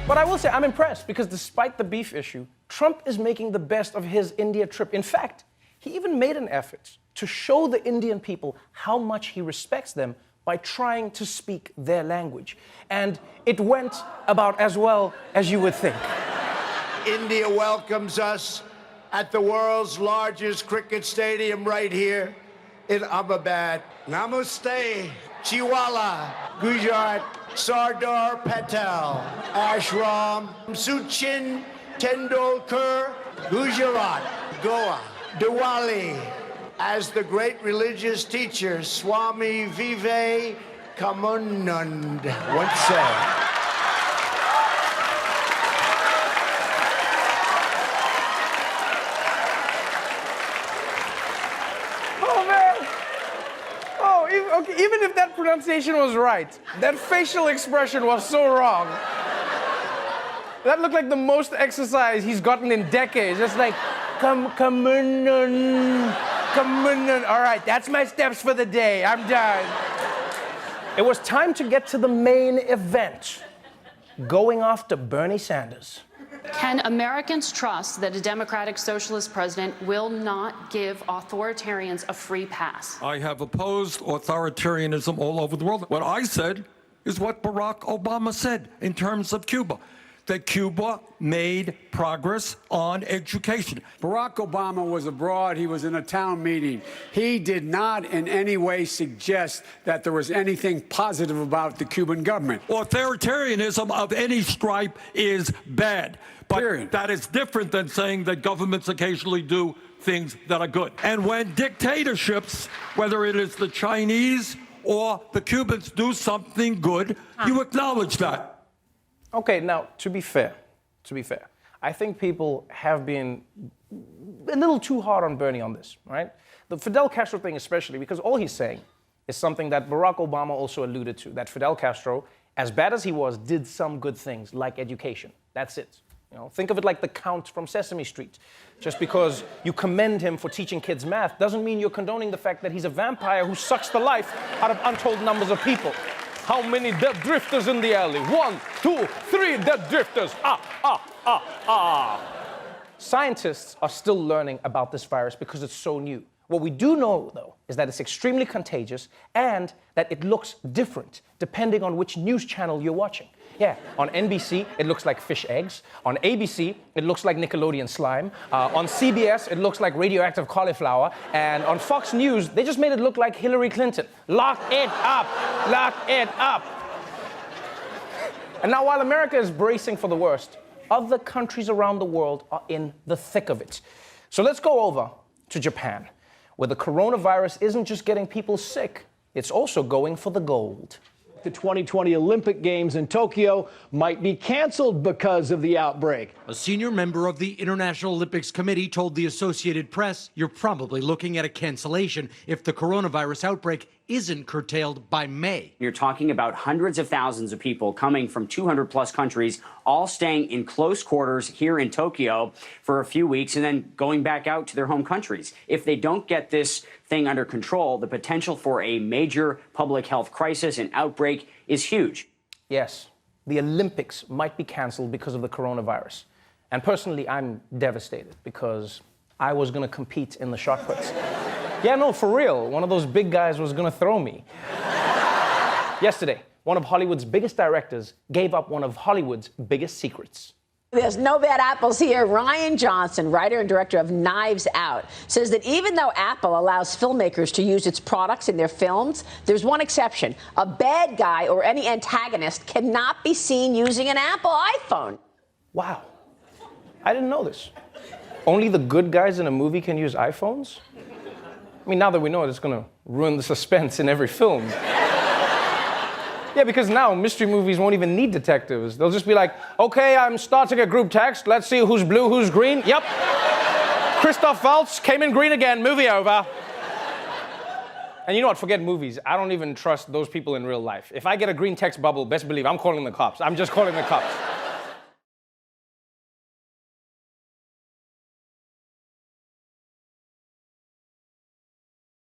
But I will say I'm impressed because despite the beef issue, Trump is making the best of his India trip. In fact, he even made an effort to show the Indian people how much he respects them by trying to speak their language. And it went about as well as you would think. India welcomes us at the world's largest cricket stadium right here in Ahmedabad. Namaste, Chiwala, Gujarat, Sardar Patel, Ashram, Sachin Tendulkar, Gujarat, Goa, Diwali. As the great religious teacher Swami Vivekanand once said. Even if that pronunciation was right, that facial expression was so wrong. That looked like the most exercise he's gotten in decades. Just like, come on. All right, that's my steps for the day. I'm done. It was time to get to the main event, going after Bernie Sanders. Can Americans trust that a Democratic Socialist president will not give authoritarians a free pass? I have opposed authoritarianism all over the world. What I said is what Barack Obama said in terms of Cuba, that Cuba made progress on education. Barack Obama was abroad. He was in a town meeting. He did not in any way suggest that there was anything positive about the Cuban government. Authoritarianism of any stripe is bad. But Period. That is different than saying that governments occasionally do things that are good. And when dictatorships, whether it is the Chinese or the Cubans, do something good, you acknowledge that. Okay, now, to be fair, I think people have been a little too hard on Bernie on this, right? The Fidel Castro thing especially, because all he's saying is something that Barack Obama also alluded to, that Fidel Castro, as bad as he was, did some good things, like education. That's it. You know, think of it like the Count from Sesame Street. Just because you commend him for teaching kids math doesn't mean you're condoning the fact that he's a vampire who sucks the life out of untold numbers of people. How many dead drifters in the alley? 1, 2, 3 dead drifters. Scientists are still learning about this virus because it's so new. What we do know, though, is that it's extremely contagious and that it looks different depending on which news channel you're watching. Yeah, on NBC, it looks like fish eggs. On ABC, it looks like Nickelodeon slime. On CBS, it looks like radioactive cauliflower. And on Fox News, they just made it look like Hillary Clinton. Lock it up! Lock it up! And now, while America is bracing for the worst, other countries around the world are in the thick of it. So let's go over to Japan, where the coronavirus isn't just getting people sick, it's also going for the gold. The 2020 Olympic Games in Tokyo might be canceled because of the outbreak. A senior member of the International Olympics Committee told the Associated Press, "You're probably looking at a cancellation if the coronavirus outbreak isn't curtailed by May." You're talking about hundreds of thousands of people coming from 200 plus countries, all staying in close quarters here in Tokyo for a few weeks and then going back out to their home countries. If they don't get this thing under control, the potential for a major public health crisis and outbreak is huge. Yes, the Olympics might be canceled because of the coronavirus. And personally, I'm devastated because I was going to compete in the shot puts. Yeah, no, for real. One of those big guys was going to throw me. Yesterday, one of Hollywood's biggest directors gave up one of Hollywood's biggest secrets. There's no bad apples here. Ryan Johnson, writer and director of Knives Out, says that even though Apple allows filmmakers to use its products in their films, there's one exception. A bad guy or any antagonist cannot be seen using an Apple iPhone. Wow. I didn't know this. Only the good guys in a movie can use iPhones? I mean, now that we know it, it's going to ruin the suspense in every film. Yeah, because now mystery movies won't even need detectives. They'll just be like, okay, I'm starting a group text. Let's see who's blue, who's green. Yep. Christoph Waltz came in green again. Movie over. And you know what? Forget movies. I don't even trust those people in real life. If I get a green text bubble, best believe I'm calling the cops. I'm just calling the cops.